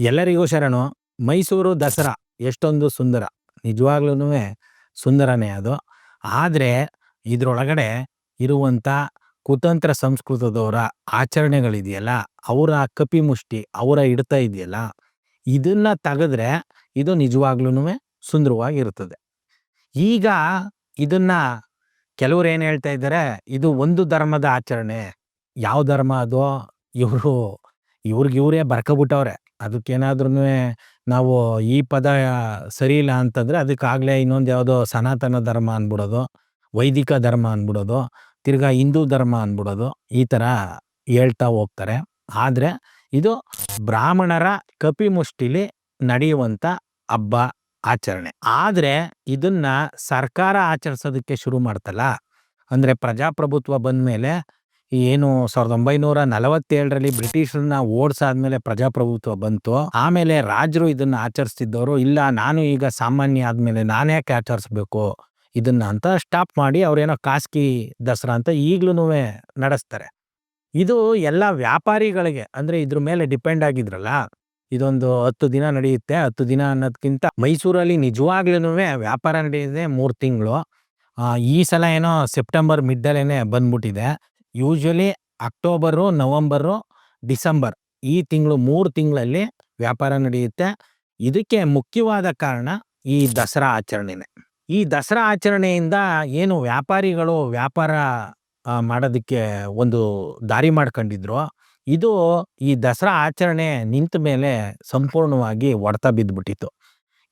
ಎಲ್ಲರಿಗೂ ಶರಣು. ಮೈಸೂರು ದಸರಾ ಎಷ್ಟೊಂದು ಸುಂದರ. ನಿಜವಾಗ್ಲೂನುವೆ ಸುಂದರನೇ ಅದು. ಆದ್ರೆ ಇದ್ರೊಳಗಡೆ ಇರುವಂತ ಕುತಂತ್ರ ಸಂಸ್ಕೃತದವರ ಆಚರಣೆಗಳಿದೆಯಲ್ಲ, ಅವರ ಕಪಿಮುಷ್ಟಿ, ಅವರ ಹಿಡಿತ ಇದೆಯಲ್ಲ, ಇದನ್ನ ತೆಗೆದ್ರೆ ಇದು ನಿಜವಾಗ್ಲೂನುವೆ ಸುಂದರವಾಗಿರ್ತದೆ. ಈಗ ಇದನ್ನ ಕೆಲವ್ರು ಏನ್ ಹೇಳ್ತಾ ಇದ್ದಾರೆ, ಇದು ಒಂದು ಧರ್ಮದ ಆಚರಣೆ. ಯಾವ ಧರ್ಮ ಅದು? ಇವ್ರು ಇವ್ರಿಗಿವ್ರೇ ಬರ್ಕೊಬಿಟ್ಟವ್ರೆ. ಅದಕ್ಕೇನಾದ್ರೂನುವೆ ನಾವು ಈ ಪದ ಸರಿ ಇಲ್ಲ ಅಂತಂದ್ರೆ ಅದಕ್ಕಾಗ್ಲೇ ಇನ್ನೊಂದು ಯಾವುದೋ ಸನಾತನ ಧರ್ಮ ಅಂದ್ಬಿಡೋದು, ವೈದಿಕ ಧರ್ಮ ಅಂದ್ಬಿಡೋದು, ತಿರ್ಗಾ ಹಿಂದೂ ಧರ್ಮ ಅಂದ್ಬಿಡೋದು, ಈ ಥರ ಹೇಳ್ತಾ ಹೋಗ್ತಾರೆ. ಆದ್ರೆ ಇದು ಬ್ರಾಹ್ಮಣರ ಕಪಿಮುಷ್ಟಿಲಿ ನಡೆಯುವಂತ ಹಬ್ಬ, ಆಚರಣೆ. ಆದ್ರೆ ಇದನ್ನ ಸರ್ಕಾರ ಆಚರಿಸೋದಕ್ಕೆ ಶುರು ಮಾಡ್ತಲ್ಲ, ಅಂದ್ರೆ ಪ್ರಜಾಪ್ರಭುತ್ವ ಬಂದ್ಮೇಲೆ ಏನು 1947ರಲ್ಲಿ ಬ್ರಿಟಿಷರನ್ನ ಓಡ್ಸಾದ್ಮೇಲೆ ಪ್ರಜಾಪ್ರಭುತ್ವ ಬಂತು. ಆಮೇಲೆ ರಾಜರು ಇದನ್ನ ಆಚರಿಸ್ತಿದ್ದವರು, ಇಲ್ಲ ನಾನು ಈಗ ಸಾಮಾನ್ಯ ಆದ್ಮೇಲೆ ನಾನ್ಯಾಕೆ ಆಚರಿಸ್ಬೇಕು ಇದನ್ನ ಅಂತ ಸ್ಟಾಪ್ ಮಾಡಿ ಅವ್ರೇನೋ ಖಾಸಗಿ ದಸರಾ ಅಂತ ಈಗ್ಲೂನುವೆ ನಡೆಸ್ತಾರೆ. ಇದು ಎಲ್ಲ ವ್ಯಾಪಾರಿಗಳಿಗೆ, ಅಂದ್ರೆ ಇದ್ರ ಮೇಲೆ ಡಿಪೆಂಡ್ ಆಗಿದ್ರಲ್ಲ, ಇದೊಂದು 10 ದಿನ ನಡೆಯುತ್ತೆ. 10 ದಿನ ಅನ್ನೋದ್ಕಿಂತ ಮೈಸೂರಲ್ಲಿ ನಿಜವಾಗ್ಲೂನುವೆ ವ್ಯಾಪಾರ ನಡೆಯೋದೇ 3 ತಿಂಗಳು. ಈ ಸಲ ಏನೋ ಸೆಪ್ಟೆಂಬರ್ ಮಿಡ್ಡಲ್ಲೇನೆ ಬಂದ್ಬಿಟ್ಟಿದೆ. ಯೂಶಲಿ ಅಕ್ಟೋಬರು, ನವಂಬರು, ಡಿಸೆಂಬರ್ ಈ ತಿಂಗಳು 3 ತಿಂಗಳಲ್ಲಿ ವ್ಯಾಪಾರ ನಡೆಯುತ್ತೆ. ಇದಕ್ಕೆ ಮುಖ್ಯವಾದ ಕಾರಣ ಈ ದಸರಾ ಆಚರಣೆನೆ. ಈ ದಸರಾ ಆಚರಣೆಯಿಂದ ಏನು ವ್ಯಾಪಾರಿಗಳು ವ್ಯಾಪಾರ ಮಾಡೋದಕ್ಕೆ ಒಂದು ದಾರಿ ಮಾಡ್ಕೊಂಡಿದ್ರು, ಇದು ಈ ದಸರಾ ಆಚರಣೆ ನಿಂತ ಮೇಲೆ ಸಂಪೂರ್ಣವಾಗಿ ಹೊಡೆತ ಬಿದ್ದ್ಬಿಟ್ಟಿತ್ತು.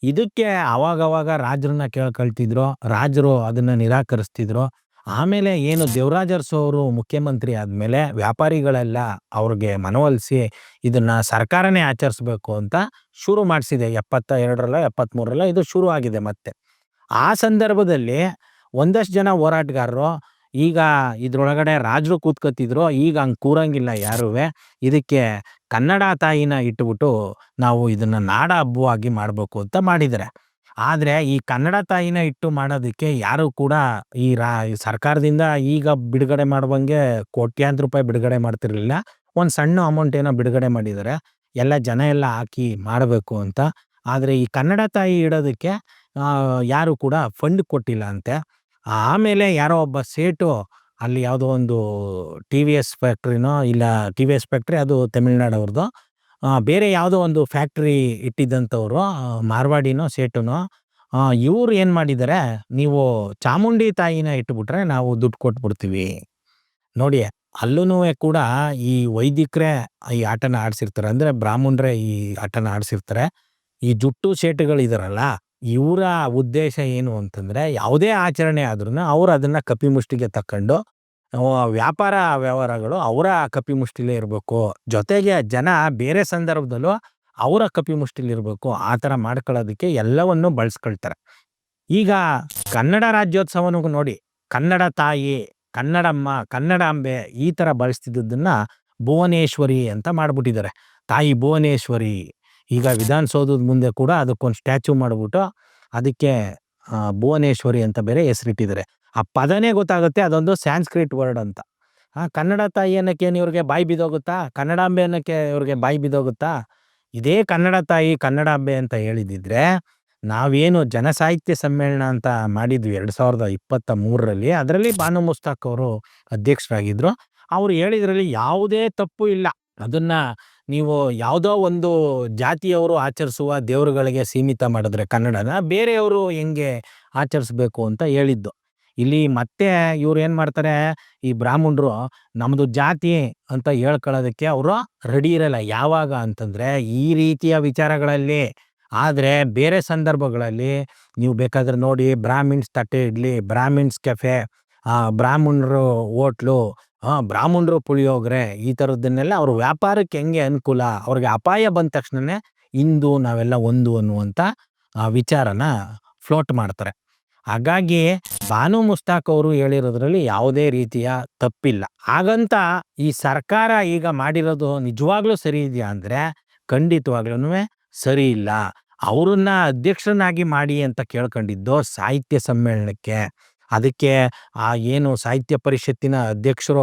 ಇದಕ್ಕೆ ಅವಾಗವಾಗ ರಾಜರನ್ನ ಕೇಳ್ಕೊಳ್ತಿದ್ರು, ರಾಜರು ಅದನ್ನ ನಿರಾಕರಿಸ್ತಿದ್ರು. ಆಮೇಲೆ ಏನು ದೇವರಾಜ ಅರಸು ಅವರು ಮುಖ್ಯಮಂತ್ರಿ ಆದ್ಮೇಲೆ ವ್ಯಾಪಾರಿಗಳೆಲ್ಲ ಅವ್ರಿಗೆ ಮನವೊಲಿಸಿ ಇದನ್ನ ಸರ್ಕಾರನೇ ಆಚರಿಸ್ಬೇಕು ಅಂತ ಶುರು ಮಾಡಿಸಿದೆ. 72ರಲ್ಲ 73ರಲ್ಲ ಇದು ಶುರು ಆಗಿದೆ ಮತ್ತೆ. ಆ ಸಂದರ್ಭದಲ್ಲಿ ಒಂದಷ್ಟು ಜನ ಹೋರಾಟಗಾರರು, ಈಗ ಇದ್ರೊಳಗಡೆ ರಾಜರು ಕೂತ್ಕೊತಿದ್ರು, ಈಗ ಹಂಗೆ ಕೂರಂಗಿಲ್ಲ ಯಾರುವೆ, ಇದಕ್ಕೆ ಕನ್ನಡ ತಾಯಿನ ಇಟ್ಬಿಟ್ಟು ನಾವು ಇದನ್ನ ನಾಡ ಹಬ್ಬವಾಗಿ ಮಾಡ್ಬೇಕು ಅಂತ ಮಾಡಿದ್ದಾರೆ. ಆದ್ರೆ ಈ ಕನ್ನಡ ತಾಯಿನ ಇಟ್ಟು ಮಾಡೋದಕ್ಕೆ ಯಾರು ಕೂಡ ಈ ಸರ್ಕಾರದಿಂದ ಈಗ ಬಿಡುಗಡೆ ಮಾಡುವಂಗೆ ಕೋಟ್ಯಾಂತರ ರೂಪಾಯಿ ಬಿಡುಗಡೆ ಮಾಡ್ತಿರ್ಲಿಲ್ಲ. ಒಂದ್ ಸಣ್ಣ ಅಮೌಂಟ್ ಏನೋ ಬಿಡುಗಡೆ ಮಾಡಿದ್ದಾರೆ, ಎಲ್ಲ ಜನ ಎಲ್ಲ ಹಾಕಿ ಮಾಡಬೇಕು ಅಂತ. ಆದ್ರೆ ಈ ಕನ್ನಡ ತಾಯಿ ಇಡೋದಕ್ಕೆ ಯಾರು ಕೂಡ ಫಂಡ್ ಕೊಟ್ಟಿಲ್ಲ ಅಂತೆ. ಆಮೇಲೆ ಯಾರೋ ಒಬ್ಬ ಸೇಟು ಅಲ್ಲಿ ಯಾವುದೋ ಒಂದು TVS ಫ್ಯಾಕ್ಟ್ರಿನೋ, ಇಲ್ಲ TVS ಫ್ಯಾಕ್ಟ್ರಿ ಅದು ತಮಿಳ್ನಾಡವ್ರದ್ದು, ಬೇರೆ ಯಾವುದೋ ಒಂದು ಫ್ಯಾಕ್ಟ್ರಿ ಇಟ್ಟಿದ್ದಂಥವ್ರು, ಮಾರ್ವಾಡಿನೋ ಸೇಟುನೋ, ಇವ್ರು ಏನು ಮಾಡಿದ್ದಾರೆ, ನೀವು ಚಾಮುಂಡಿ ತಾಯಿನ ಇಟ್ಬಿಟ್ರೆ ನಾವು ದುಡ್ಡು ಕೊಟ್ಬಿಡ್ತೀವಿ. ನೋಡಿ, ಅಲ್ಲೂನುವೆ ಕೂಡ ಈ ವೈದಿಕರೇ ಈ ಆಟನ ಆಡ್ಸಿರ್ತಾರೆ, ಅಂದ್ರೆ ಬ್ರಾಹ್ಮಣರೇ ಈ ಆಟನ ಆಡ್ಸಿರ್ತಾರೆ. ಈ ಜುಟ್ಟು ಸೇಟುಗಳಿದಾರಲ್ಲ, ಇವರ ಉದ್ದೇಶ ಏನು ಅಂತಂದ್ರೆ, ಯಾವುದೇ ಆಚರಣೆ ಆದ್ರೂ ಅವ್ರು ಅದನ್ನ ಕಪಿಮುಷ್ಟಿಗೆ ತಕೊಂಡು ವ್ಯಾಪಾರ ವ್ಯವಹಾರಗಳು ಅವರ ಕಪಿಮುಷ್ಟಿಲೇ ಇರಬೇಕು, ಜೊತೆಗೆ ಜನ ಬೇರೆ ಸಂದರ್ಭದಲ್ಲೂ ಅವರ ಕಪಿಮುಷ್ಟಿಲಿ ಇರಬೇಕು, ಆ ಥರ ಮಾಡ್ಕೊಳ್ಳೋದಕ್ಕೆ ಎಲ್ಲವನ್ನು ಬಳಸ್ಕೊಳ್ತಾರೆ. ಈಗ ಕನ್ನಡ ರಾಜ್ಯೋತ್ಸವನೂ ನೋಡಿ, ಕನ್ನಡ ತಾಯಿ, ಕನ್ನಡಮ್ಮ, ಕನ್ನಡಾಂಬೆ ಈ ಥರ ಬಳಸ್ತಿದ್ದನ್ನ ಭುವನೇಶ್ವರಿ ಅಂತ ಮಾಡ್ಬಿಟ್ಟಿದ್ದಾರೆ. ತಾಯಿ ಭುವನೇಶ್ವರಿ. ಈಗ ವಿಧಾನಸೌಧದ ಮುಂದೆ ಕೂಡ ಅದಕ್ಕೊಂದು ಸ್ಟ್ಯಾಚ್ಯೂ ಮಾಡ್ಬಿಟ್ಟು ಅದಕ್ಕೆ ಭುವನೇಶ್ವರಿ ಅಂತ ಬೇರೆ ಹೆಸರಿಟ್ಟಿದ್ದಾರೆ. ಆ ಪದನೇ ಗೊತ್ತಾಗುತ್ತೆ, ಅದೊಂದು ಸ್ಯಾನ್ಸ್ಕ್ರಿಟ್ ವರ್ಡ್ ಅಂತ. ಕನ್ನಡ ತಾಯಿ ಅನ್ನಕ್ಕೆ ಇವ್ರಿಗೆ ಬಾಯಿ ಬಿದ್ದೋಗುತ್ತಾ? ಕನ್ನಡಾಂಬೆ ಅನ್ನಕ್ಕೆ ಇವ್ರಿಗೆ ಬಾಯಿ ಬಿದ್ದೋಗುತ್ತಾ? ಇದೇ ಕನ್ನಡ ತಾಯಿ ಕನ್ನಡಾಂಬೆ ಅಂತ ಹೇಳಿದಿದ್ರೆ, ನಾವೇನು ಜನಸಾಹಿತ್ಯ ಸಮ್ಮೇಳನ ಅಂತ ಮಾಡಿದ್ವಿ 2023ರಲ್ಲಿ, ಅದರಲ್ಲಿ ಬಾನು ಮುಸ್ತಾಕ್ ಅವರು ಅಧ್ಯಕ್ಷರಾಗಿದ್ರು. ಅವ್ರು ಹೇಳಿದ್ರಲ್ಲಿ ಯಾವುದೇ ತಪ್ಪು ಇಲ್ಲ. ಅದನ್ನ ನೀವು ಯಾವುದೋ ಒಂದು ಜಾತಿಯವರು ಆಚರಿಸುವ ದೇವರುಗಳಿಗೆ ಸೀಮಿತ ಮಾಡಿದ್ರೆ ಕನ್ನಡನ ಬೇರೆಯವರು ಹೆಂಗೆ ಆಚರಿಸ್ಬೇಕು ಅಂತ ಹೇಳಿದ್ದು. ಇಲ್ಲಿ ಮತ್ತೆ ಇವ್ರು ಏನ್ ಮಾಡ್ತಾರೆ, ಈ ಬ್ರಾಹ್ಮಣರು ನಮ್ದು ಜಾತಿ ಅಂತ ಹೇಳ್ಕೊಳ್ಳೋದಕ್ಕೆ ಅವರು ರೆಡಿ ಇರಲ್ಲ. ಯಾವಾಗ ಅಂತಂದ್ರೆ ಈ ರೀತಿಯ ವಿಚಾರಗಳಲ್ಲಿ. ಆದ್ರೆ ಬೇರೆ ಸಂದರ್ಭಗಳಲ್ಲಿ ನೀವು ಬೇಕಾದ್ರೆ ನೋಡಿ, ಬ್ರಾಹ್ಮಿನ್ಸ್ ತಟ್ಟೆ ಇಡ್ಲಿ, ಬ್ರಾಹ್ಮಿನ್ಸ್ ಕೆಫೆ, ಬ್ರಾಹ್ಮಣರು ಹೋಟ್ಲು, ಬ್ರಾಹ್ಮಣರು ಪುಳಿಯೋಗರೆ, ಈ ಥರದ್ದನ್ನೆಲ್ಲ ಅವ್ರ ವ್ಯಾಪಾರಕ್ಕೆ ಹೆಂಗೆ ಅನುಕೂಲ, ಅವ್ರಿಗೆ ಅಪಾಯ ಬಂದ ತಕ್ಷಣನೇ ಇಂದು ನಾವೆಲ್ಲ ಒಂದು ಅನ್ನುವಂಥ ವಿಚಾರನ ಫ್ಲೋಟ್ ಮಾಡ್ತಾರೆ. ಹಾಗಾಗಿ ಬಾನು ಮುಸ್ತಾಕ್ ಅವರು ಹೇಳಿರೋದ್ರಲ್ಲಿ ಯಾವುದೇ ರೀತಿಯ ತಪ್ಪಿಲ್ಲ. ಹಾಗಂತ ಈ ಸರ್ಕಾರ ಈಗ ಮಾಡಿರೋದು ನಿಜವಾಗ್ಲೂ ಸರಿ ಇದೆಯಾ ಅಂದ್ರೆ ಖಂಡಿತವಾಗ್ಲೂ ಸರಿ ಇಲ್ಲ. ಅವ್ರನ್ನ ಅಧ್ಯಕ್ಷರನ್ನಾಗಿ ಮಾಡಿ ಅಂತ ಕೇಳ್ಕೊಂಡಿದ್ದು ಸಾಹಿತ್ಯ ಸಮ್ಮೇಳನಕ್ಕೆ. ಅದಕ್ಕೆ ಏನು ಸಾಹಿತ್ಯ ಪರಿಷತ್ತಿನ ಅಧ್ಯಕ್ಷರು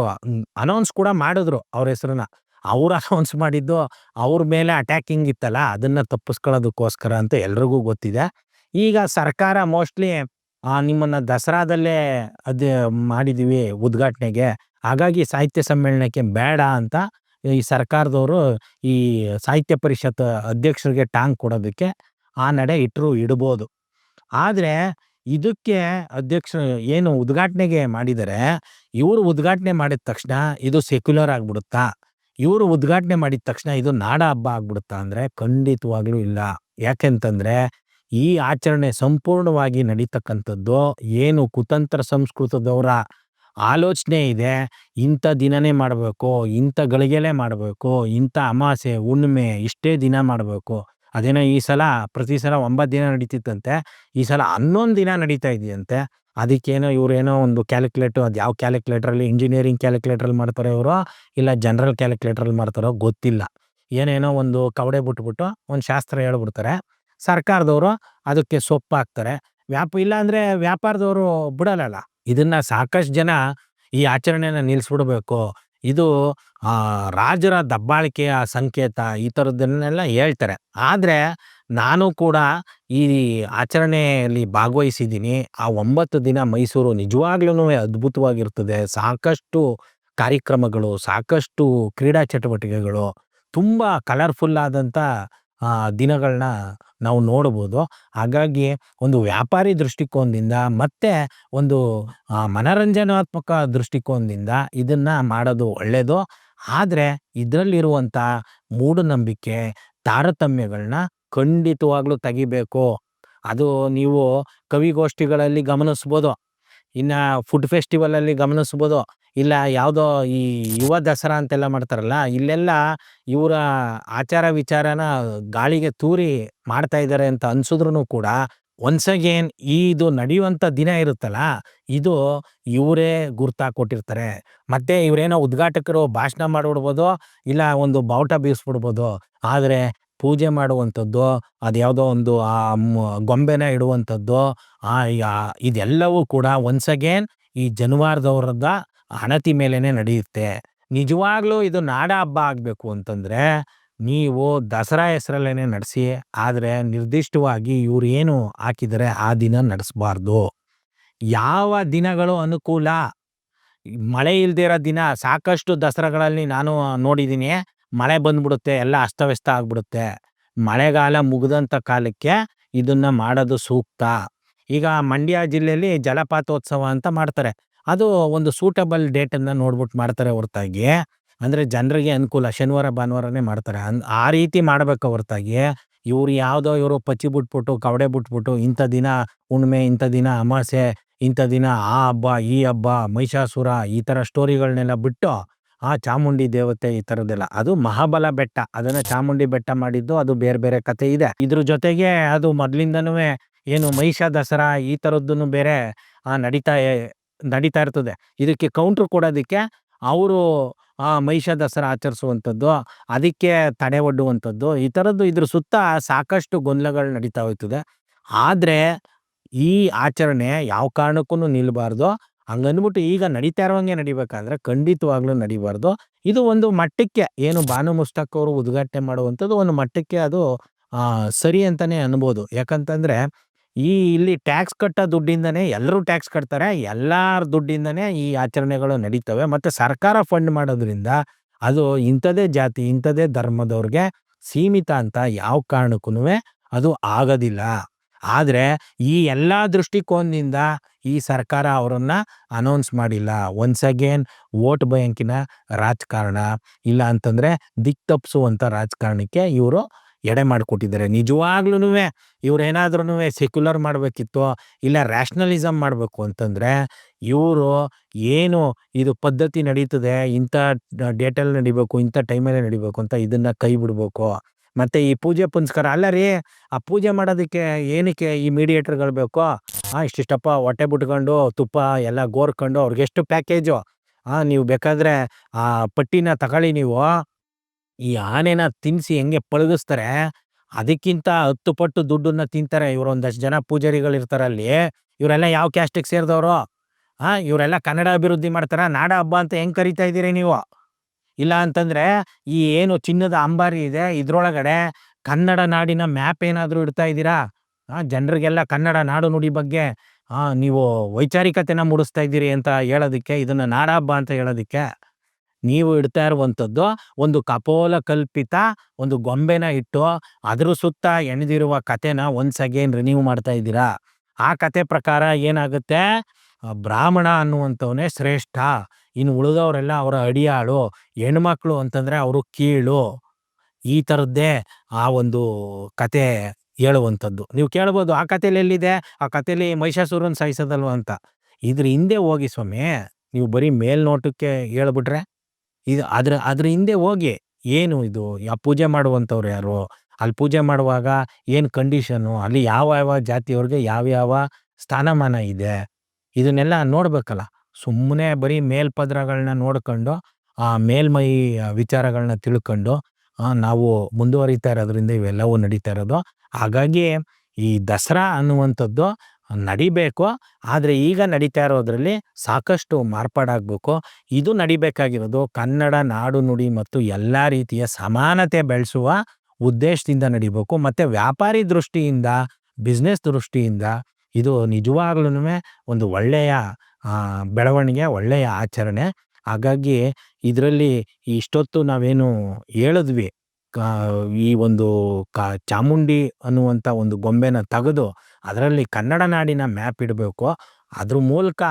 ಅನೌನ್ಸ್ ಕೂಡ ಮಾಡಿದ್ರು ಅವ್ರ ಹೆಸರನ್ನ. ಅವ್ರು ಅನೌನ್ಸ್ ಮಾಡಿದ್ದು ಅವ್ರ ಮೇಲೆ ಅಟ್ಯಾಕಿಂಗ್ ಇತ್ತಲ್ಲ, ಅದನ್ನ ತಪ್ಪಿಸ್ಕೊಳ್ಳೋದಕ್ಕೋಸ್ಕರ ಅಂತ ಎಲ್ರಿಗೂ ಗೊತ್ತಿದೆ. ಈಗ ಸರ್ಕಾರ ಮೋಸ್ಟ್‌ಲಿ ನಿಮ್ಮನ್ನ ದಸರಾದಲ್ಲೇ ಅದೇ ಮಾಡಿದೀವಿ ಉದ್ಘಾಟನೆಗೆ, ಹಾಗಾಗಿ ಸಾಹಿತ್ಯ ಸಮ್ಮೇಳನಕ್ಕೆ ಬೇಡ ಅಂತ ಈ ಸರ್ಕಾರದವರು ಈ ಸಾಹಿತ್ಯ ಪರಿಷತ್ ಅಧ್ಯಕ್ಷರಿಗೆ ಟಾಂಗ್ ಕೊಡೋದಕ್ಕೆ ಆ ನಡೆ ಇಡ್ಬೋದು. ಆದ್ರೆ ಇದಕ್ಕೆ ಅಧ್ಯಕ್ಷರು ಏನು ಉದ್ಘಾಟನೆಗೆ ಮಾಡಿದ್ದಾರೆ, ಇವರು ಉದ್ಘಾಟನೆ ಮಾಡಿದ ತಕ್ಷಣ ಇದು ಸೆಕ್ಯುಲರ್ ಆಗ್ಬಿಡುತ್ತಾ? ಇವರು ಉದ್ಘಾಟನೆ ಮಾಡಿದ ತಕ್ಷಣ ಇದು ನಾಡ ಹಬ್ಬ ಆಗ್ಬಿಡುತ್ತಾ ಅಂದ್ರೆ ಖಂಡಿತವಾಗ್ಲೂ ಇಲ್ಲ. ಯಾಕೆಂತಂದ್ರೆ ಈ ಆಚರಣೆ ಸಂಪೂರ್ಣವಾಗಿ ನಡೀತಕ್ಕಂಥದ್ದು ಏನು ಕುತಂತ್ರ ಸಂಸ್ಕೃತದವರ ಆಲೋಚನೆ ಇದೆ. ಇಂಥ ದಿನನೇ ಮಾಡಬೇಕು, ಇಂಥ ಗಳಿಗೆಲೇ ಮಾಡಬೇಕು, ಇಂಥ ಅಮಾವಾಸ್ಯೆ, ಹುಣ್ಣಿಮೆ ಇಷ್ಟೇ ದಿನ ಮಾಡಬೇಕು. ಅದೇನೋ ಈ ಸಲ ಪ್ರತಿ ಸಲ 9 ದಿನ ನಡೀತಿತ್ತಂತೆ, ಈ ಸಲ 11 ದಿನ ನಡೀತಾ ಇದೆಯಂತೆ. ಅದಕ್ಕೇನೋ ಇವರೇನೋ ಒಂದು ಕ್ಯಾಲ್ಕುಲೇಟರ್, ಅದು ಯಾವ ಕ್ಯಾಲ್ಕುಲೇಟರಲ್ಲಿ, ಇಂಜಿನಿಯರಿಂಗ್ ಕ್ಯಾಲ್ಕುಲೇಟರಲ್ಲಿ ಮಾಡ್ತಾರೋ ಇವರು, ಇಲ್ಲ ಜನರಲ್ ಕ್ಯಾಲ್ಕುಲೇಟರಲ್ಲಿ ಮಾಡ್ತಾರೋ ಗೊತ್ತಿಲ್ಲ. ಏನೇನೋ ಒಂದು ಕವಡೆ ಬಿಟ್ಬಿಟ್ಟು ಒಂದು ಶಾಸ್ತ್ರ ಹೇಳ್ಬಿಡ್ತಾರೆ. ಸರ್ಕಾರದವರು ಅದಕ್ಕೆ ಸೊಪ್ಪು ಹಾಕ್ತಾರೆ. ಇಲ್ಲ ಅಂದ್ರೆ ವ್ಯಾಪಾರದವರು ಬಿಡಲ್ಲಲ್ಲ. ಇದನ್ನ ಸಾಕಷ್ಟು ಜನ ಈ ಆಚರಣೆನ ನಿಲ್ಲಿಸ್ಬಿಡ್ಬೇಕು, ಇದು ರಾಜರ ದಬ್ಬಾಳಿಕೆಯ ಸಂಕೇತ, ಈ ಥರದ್ದನ್ನೆಲ್ಲ ಹೇಳ್ತಾರೆ. ಆದ್ರೆ ನಾನು ಕೂಡ ಈ ಆಚರಣೆಯಲ್ಲಿ ಭಾಗವಹಿಸಿದ್ದೀನಿ. ಆ 9 ದಿನ ಮೈಸೂರು ನಿಜವಾಗ್ಲೂನುವೆ ಅದ್ಭುತವಾಗಿರ್ತದೆ. ಸಾಕಷ್ಟು ಕಾರ್ಯಕ್ರಮಗಳು, ಸಾಕಷ್ಟು ಕ್ರೀಡಾ ಚಟುವಟಿಕೆಗಳು, ತುಂಬಾ ಕಲರ್‌ಫುಲ್ ಆದಂಥ ದಿನಗಳನ್ನ ನಾವು ನೋಡ್ಬೋದು. ಹಾಗಾಗಿ ಒಂದು ವ್ಯಾಪಾರಿ ದೃಷ್ಟಿಕೋನದಿಂದ ಮತ್ತೆ ಒಂದು ಮನರಂಜನಾತ್ಮಕ ದೃಷ್ಟಿಕೋನದಿಂದ ಇದನ್ನ ಮಾಡೋದು ಒಳ್ಳೇದು. ಆದ್ರೆ ಇದರಲ್ಲಿರುವಂಥ ಮೂಢನಂಬಿಕೆ, ತಾರತಮ್ಯಗಳನ್ನ ಖಂಡಿತವಾಗ್ಲೂ ತೆಗಿಬೇಕು. ಅದು ನೀವು ಕವಿಗೋಷ್ಠಿಗಳಲ್ಲಿ ಗಮನಿಸ್ಬೋದು, ಇನ್ನ ಫುಡ್ ಫೆಸ್ಟಿವಲಲ್ಲಿ ಗಮನಿಸ್ಬೋದು, ಇಲ್ಲ ಯಾವುದೋ ಈ ಯುವ ದಸರಾ ಅಂತೆಲ್ಲ ಮಾಡ್ತಾರಲ್ಲ, ಇಲ್ಲೆಲ್ಲ ಇವರ ಆಚಾರ ವಿಚಾರನ ಗಾಳಿಗೆ ತೂರಿ ಮಾಡ್ತಾ ಇದ್ದಾರೆ ಅಂತ ಅನ್ಸಿದ್ರೂ ಕೂಡ ಒನ್ಸ್ ಅಗೇನ್ ಇದು ನಡೆಯುವಂಥ ದಿನ ಇರುತ್ತಲ್ಲ, ಇದು ಇವರೇ ಗುರ್ತಾಕೊಟ್ಟಿರ್ತಾರೆ. ಮತ್ತೆ ಇವರೇನೋ ಉದ್ಘಾಟಕರು ಭಾಷಣ ಮಾಡ್ಬಿಡ್ಬೋದು, ಇಲ್ಲ ಒಂದು ಬಾವುಟ ಬೀಸ್ಬಿಡ್ಬೋದು. ಆದರೆ ಪೂಜೆ ಮಾಡುವಂಥದ್ದು, ಅದ್ಯಾವುದೋ ಒಂದು ಗೊಂಬೆನ ಇಡುವಂಥದ್ದು, ಇದೆಲ್ಲವೂ ಕೂಡ ಒನ್ಸ್ ಅಗೇನ್ ಈ ಜನವಾರದವರದ ಹಣತಿ ಮೇಲೇನೆ ನಡೆಯುತ್ತೆ. ನಿಜವಾಗ್ಲೂ ಇದು ನಾಡ ಹಬ್ಬ ಆಗಬೇಕು ಅಂತಂದ್ರೆ ನೀವು ದಸರಾ ಹೆಸರಲ್ಲೇನೆ ನಡೆಸಿ, ಆದರೆ ನಿರ್ದಿಷ್ಟವಾಗಿ ಇವ್ರು ಏನು ಹಾಕಿದರೆ ಆ ದಿನ ನಡೆಸಬಾರ್ದು. ಯಾವ ದಿನಗಳು ಅನುಕೂಲ, ಮಳೆ ಇಲ್ದೇ ಇರೋ ದಿನ ಸಾಕಷ್ಟು ದಸರಾಗಳಲ್ಲಿ ನಾನು ನೋಡಿದ್ದೀನಿ, ಮಳೆ ಬಂದ್ಬಿಡುತ್ತೆ, ಎಲ್ಲ ಅಸ್ತವ್ಯಸ್ತ ಆಗ್ಬಿಡುತ್ತೆ. ಮಳೆಗಾಲ ಮುಗಿದಂಥ ಕಾಲಕ್ಕೆ ಇದನ್ನ ಮಾಡೋದು ಸೂಕ್ತ. ಈಗ ಮಂಡ್ಯ ಜಿಲ್ಲೆಯಲ್ಲಿ ಜಲಪಾತೋತ್ಸವ ಅಂತ ಮಾಡ್ತಾರೆ. ಅದು ಒಂದು ಸೂಟಬಲ್ ಡೇಟನ್ನು ನೋಡ್ಬಿಟ್ಟು ಮಾಡ್ತಾರೆ ಹೊರತಾಗಿ, ಅಂದರೆ ಜನರಿಗೆ ಅನುಕೂಲ ಶನಿವಾರ ಭಾನುವಾರನೇ ಮಾಡ್ತಾರೆ. ಆ ರೀತಿ ಮಾಡಬೇಕು ಹೊರತಾಗಿ ಇವರು ಪಚ್ಚಿ ಬಿಟ್ಬಿಟ್ಟು ಕವಡೆ ಬಿಟ್ಬಿಟ್ಟು ಇಂಥ ದಿನ ಹುಣ್ಣಿಮೆ, ಇಂಥ ದಿನ ಅಮಾವಾಸ್ಯೆ, ಇಂಥ ದಿನ ಆ ಹಬ್ಬ ಈ ಹಬ್ಬ ಮಹಿಷಾಸುರ ಈ ಥರ ಸ್ಟೋರಿಗಳನ್ನೆಲ್ಲ ಬಿಟ್ಟು ಚಾಮುಂಡಿ ದೇವತೆ ಈ ಥರದ್ದೆಲ್ಲ, ಅದು ಮಹಾಬಲ ಬೆಟ್ಟ, ಅದನ್ನು ಚಾಮುಂಡಿ ಬೆಟ್ಟ ಮಾಡಿದ್ದು ಅದು ಬೇರೆ ಬೇರೆ ಕತೆ ಇದೆ. ಇದ್ರ ಜೊತೆಗೆ ಅದು ಮೊದಲಿಂದನೂ ಏನು ಮಹಿಷ ದಸರಾ ಈ ಥರದ್ದನ್ನು ಬೇರೆ ನಡೀತಾ ಇರ್ತದೆ. ಇದಕ್ಕೆ ಕೌಂಟ್ರ್ ಕೊಡೋದಕ್ಕೆ ಅವರು ಮಹಿಷ ದಸರಾ ಆಚರಿಸುವಂಥದ್ದು, ಅದಕ್ಕೆ ತಡೆ ಒಡ್ಡುವಂಥದ್ದು, ಈ ಥರದ್ದು ಇದ್ರ ಸುತ್ತ ಸಾಕಷ್ಟು ಗೊಂದಲಗಳು ನಡೀತಾ ಹೋಗ್ತದೆ. ಆದರೆ ಈ ಆಚರಣೆ ಯಾವ ಕಾರಣಕ್ಕೂ ನಿಲ್ಲಬಾರ್ದು. ಹಂಗಂದ್ಬಿಟ್ಟು ಈಗ ನಡೀತಾ ಇರೋಂಗೆ ನಡಿಬೇಕಾದ್ರೆ ಖಂಡಿತವಾಗ್ಲೂ ನಡಿಬಾರ್ದು. ಇದು ಒಂದು ಮಟ್ಟಕ್ಕೆ ಏನು ಬಾನು ಮುಸ್ತಕ್ ಅವರು ಉದ್ಘಾಟನೆ ಮಾಡುವಂಥದ್ದು ಒಂದು ಮಟ್ಟಕ್ಕೆ ಅದು ಸರಿ ಅಂತಾನೆ ಅನ್ಬೋದು. ಯಾಕಂತಂದ್ರೆ ಇಲ್ಲಿ ಟ್ಯಾಕ್ಸ್ ಕಟ್ಟೋ ದುಡ್ಡಿಂದನೇ ಎಲ್ಲರೂ ಟ್ಯಾಕ್ಸ್ ಕಟ್ತಾರೆ, ಎಲ್ಲಾರ ದುಡ್ಡಿಂದನೇ ಈ ಆಚರಣೆಗಳು ನಡೀತವೆ. ಮತ್ತೆ ಸರ್ಕಾರ ಫಂಡ್ ಮಾಡೋದ್ರಿಂದ ಅದು ಇಂಥದೇ ಜಾತಿ ಇಂಥದೇ ಧರ್ಮದವ್ರಿಗೆ ಸೀಮಿತ ಅಂತ ಯಾವ ಕಾರಣಕ್ಕೂ ಅದು ಆಗೋದಿಲ್ಲ. ಆದರೆ ಈ ಎಲ್ಲ ದೃಷ್ಟಿಕೋನದಿಂದ ಈ ಸರ್ಕಾರ ಅವರನ್ನ ಅನೌನ್ಸ್ ಮಾಡಿಲ್ಲ. ಒನ್ಸ್ ಅಗೇನ್ ವೋಟ್ ಬ್ಯಾಂಕಿನ ರಾಜಕಾರಣ, ಇಲ್ಲ ಅಂತಂದ್ರೆ ದಿಕ್ ತಪ್ಪಿಸುವಂಥ ರಾಜಕಾರಣಕ್ಕೆ ಇವರು ಎಡೆ ಮಾಡಿಕೊಟ್ಟಿದ್ದಾರೆ. ನಿಜವಾಗ್ಲೂ ಇವ್ರೇನಾದ್ರೂ ಸೆಕ್ಯುಲರ್ ಮಾಡಬೇಕಿತ್ತು, ಇಲ್ಲ ರ್ಯಾಷನಲಿಸಮ್ ಮಾಡಬೇಕು ಅಂತಂದರೆ ಇವರು ಏನು ಇದು ಪದ್ಧತಿ ನಡೀತದೆ, ಇಂಥ ಡೇಟಲ್ಲಿ ನಡಿಬೇಕು, ಇಂಥ ಟೈಮಲ್ಲಿ ನಡಿಬೇಕು ಅಂತ ಇದನ್ನು ಕೈ ಬಿಡಬೇಕು. ಮತ್ತು ಈ ಪೂಜೆ ಪುನಸ್ಕಾರ ಅಲ್ಲ ರೀ, ಆ ಪೂಜೆ ಮಾಡೋದಕ್ಕೆ ಏನಕ್ಕೆ ಈ ಮೀಡಿಯೇಟರ್ಗಳು ಬೇಕು? ಇಷ್ಟಿಷ್ಟಪ್ಪ ಹೊಟ್ಟೆ ಬಿಟ್ಕೊಂಡು ತುಪ್ಪ ಎಲ್ಲ ಗೋರ್ಕೊಂಡು ಅವ್ರಿಗೆಷ್ಟು ಪ್ಯಾಕೇಜು, ನೀವು ಬೇಕಾದರೆ ಆ ಪಟ್ಟಿನ ತಗೊಳ್ಳಿ. ನೀವು ಈ ಆನೆನ ತಿನ್ನಿಸಿ ಹೆಂಗೆ ಪಳಗಿಸ್ತಾರೆ ಅದಕ್ಕಿಂತ 10 ಪಟ್ಟು ದುಡ್ಡನ್ನ ತಿಂತಾರೆ ಇವರು. ಒಂದಷ್ಟು ಜನ ಪೂಜಾರಿಗಳಿರ್ತಾರಲ್ಲಿ, ಇವರೆಲ್ಲ ಯಾವ ಕ್ಯಾಸ್ಟಿಗೆ ಸೇರಿದವರು? ಇವರೆಲ್ಲ ಕನ್ನಡ ಅಭಿವೃದ್ಧಿ ಮಾಡ್ತಾರ? ನಾಡ ಹಬ್ಬ ಅಂತ ಹೆಂಗೆ ಕರಿತಾ ಇದ್ದೀರಿ ನೀವು? ಇಲ್ಲ ಅಂತಂದ್ರೆ ಈ ಏನು ಚಿನ್ನದ ಅಂಬಾರಿ ಇದೆ ಇದ್ರೊಳಗಡೆ ಕನ್ನಡ ನಾಡಿನ ಮ್ಯಾಪ್ ಏನಾದ್ರು ಇಡ್ತಾ ಇದ್ದೀರಾ? ಜನರಿಗೆಲ್ಲ ಕನ್ನಡ ನಾಡು ನುಡಿ ಬಗ್ಗೆ ನೀವು ವೈಚಾರಿಕತೆನ ಮೂಡಿಸ್ತಾ ಇದ್ದೀರಿ ಅಂತ ಹೇಳೋದಕ್ಕೆ, ಇದನ್ನ ನಾಡಹಬ್ಬ ಅಂತ ಹೇಳೋದಕ್ಕೆ ನೀವು ಇಡ್ತಾ ಇರುವಂಥದ್ದು ಒಂದು ಕಪೋಲ ಕಲ್ಪಿತ ಒಂದು ಗೊಂಬೆನ ಇಟ್ಟು ಅದ್ರ ಸುತ್ತ ಎಣೆದಿರುವ ಕಥೆನ ಒನ್ಸ್ ಅಗೇನ್ ರಿನ್ಯೂ ಮಾಡ್ತಾ ಇದ್ದೀರಾ. ಆ ಕತೆ ಪ್ರಕಾರ ಏನಾಗುತ್ತೆ, ಬ್ರಾಹ್ಮಣ ಅನ್ನುವಂಥವನೇ ಶ್ರೇಷ್ಠ, ಇನ್ನು ಉಳಿದವರೆಲ್ಲ ಅವರ ಅಡಿಯಾಳು, ಹೆಣ್ಮಕ್ಳು ಅಂತಂದ್ರೆ ಅವರು ಕೀಳು. ಈ ಥರದ್ದೇ ಆ ಒಂದು ಕತೆ ಹೇಳುವಂಥದ್ದು. ನೀವು ಕೇಳ್ಬೋದು, ಆ ಕಥೆಲಿ ಎಲ್ಲಿದೆ, ಆ ಕಥೆಲಿ ಮಹಿಷಾಸುರನ ಸಾಯಿಸೋದಲ್ವ ಅಂತ. ಇದ್ರ ಹಿಂದೆ ಹೋಗಿ ಸ್ವಾಮಿ, ನೀವು ಬರೀ ಮೇಲ್ನೋಟಕ್ಕೆ ಹೇಳ್ಬಿಟ್ರೆ ಇದು ಅದ್ರ ಹಿಂದೆ ಹೋಗಿ ಏನು ಇದು, ಪೂಜೆ ಮಾಡುವಂಥವ್ರು ಯಾರು, ಅಲ್ಲಿ ಪೂಜೆ ಮಾಡುವಾಗ ಏನು ಕಂಡೀಷನ್ನು, ಅಲ್ಲಿ ಯಾವ ಯಾವ ಜಾತಿಯವ್ರಿಗೆ ಯಾವ್ಯಾವ ಸ್ಥಾನಮಾನ ಇದೆ, ಇದನ್ನೆಲ್ಲ ನೋಡ್ಬೇಕಲ್ಲ. ಸುಮ್ಮನೆ ಬರೀ ಮೇಲ್ಪದ್ರಗಳನ್ನ ನೋಡ್ಕೊಂಡು ಆ ಮೇಲ್ಮೈ ವಿಚಾರಗಳನ್ನ ತಿಳ್ಕೊಂಡು ನಾವು ಮುಂದುವರಿತಾ ಇರೋದ್ರಿಂದ ಇವೆಲ್ಲವೂ ನಡೀತಾ ಇರೋದು. ಹಾಗಾಗಿ ಈ ದಸರಾ ಅನ್ನುವಂಥದ್ದು ನಡಿಬೇಕು, ಆದರೆ ಈಗ ನಡೀತಾ ಇರೋದ್ರಲ್ಲಿ ಸಾಕಷ್ಟು ಮಾರ್ಪಾಡಾಗಬೇಕು. ಇದು ನಡಿಬೇಕಾಗಿರೋದು ಕನ್ನಡ ನಾಡು ನುಡಿ ಮತ್ತು ಎಲ್ಲ ರೀತಿಯ ಸಮಾನತೆ ಬೆಳೆಸುವ ಉದ್ದೇಶದಿಂದ ನಡಿಬೇಕು. ಮತ್ತು ವ್ಯಾಪಾರಿ ದೃಷ್ಟಿಯಿಂದ, ಬಿಸ್ನೆಸ್ ದೃಷ್ಟಿಯಿಂದ ಇದು ನಿಜವಾಗ್ಲೂ ಒಂದು ಒಳ್ಳೆಯ ಬೆಳವಣಿಗೆ, ಒಳ್ಳೆಯ ಆಚರಣೆ. ಹಾಗಾಗಿ ಇದರಲ್ಲಿ ಇಷ್ಟೊತ್ತು ನಾವೇನು ಹೇಳಿದ್ವಿ, ಈ ಒಂದು ಚಾಮುಂಡಿ ಅನ್ನುವಂಥ ಒಂದು ಗೊಂಬೆನ ತೆಗೆದು ಅದರಲ್ಲಿ ಕನ್ನಡ ನಾಡಿನ ಮ್ಯಾಪ್ ಇಡಬೇಕು. ಅದ್ರ ಮೂಲಕ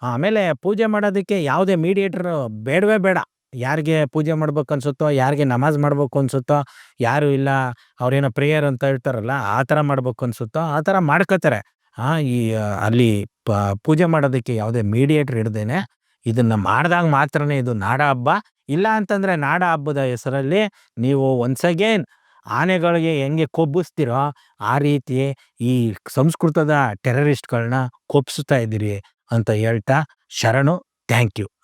ಆಮೇಲೆ ಪೂಜೆ ಮಾಡೋದಕ್ಕೆ ಯಾವುದೇ ಮೀಡಿಯೇಟರ್ ಬೇಡವೇ ಬೇಡ. ಯಾರಿಗೆ ಪೂಜೆ ಮಾಡ್ಬೇಕು ಅನ್ಸುತ್ತೋ, ಯಾರಿಗೆ ನಮಾಜ್ ಮಾಡ್ಬೇಕು ಅನ್ಸುತ್ತೋ, ಯಾರು ಇಲ್ಲ ಅವ್ರೇನೋ ಪ್ರೇಯರ್ ಅಂತ ಹೇಳ್ತಾರಲ್ಲ ಆ ಥರ ಮಾಡ್ಬೇಕು ಅನ್ಸುತ್ತೋ ಆ ಥರ ಮಾಡ್ಕೋತಾರೆ. ಈ ಅಲ್ಲಿ ಪೂಜೆ ಮಾಡೋದಕ್ಕೆ ಯಾವುದೇ ಮೀಡಿಯೇಟರ್ ಇಡ್ದೇನೆ ಇದನ್ನ ಮಾಡಿದಾಗ ಮಾತ್ರನೇ ಇದು ನಾಡ ಹಬ್ಬ. ಇಲ್ಲ ಅಂತಂದ್ರೆ ನಾಡ ಹಬ್ಬದ ಹೆಸರಲ್ಲಿ ನೀವು ಒನ್ಸ್ ಅಗೇನ್ ಆನೆಗಳಿಗೆ ಹೆಂಗೆ ಕೊಬ್ಬಿಸ್ತಿರೋ ಆ ರೀತಿ ಈ ಸಂಸ್ಕೃತದ ಟೆರರಿಸ್ಟ್ಗಳನ್ನ ಕೊಬ್ಬಿಸ್ತಾ ಇದ್ದೀರಿ ಅಂತ ಹೇಳ್ತಾ ಶರಣು. Thank you.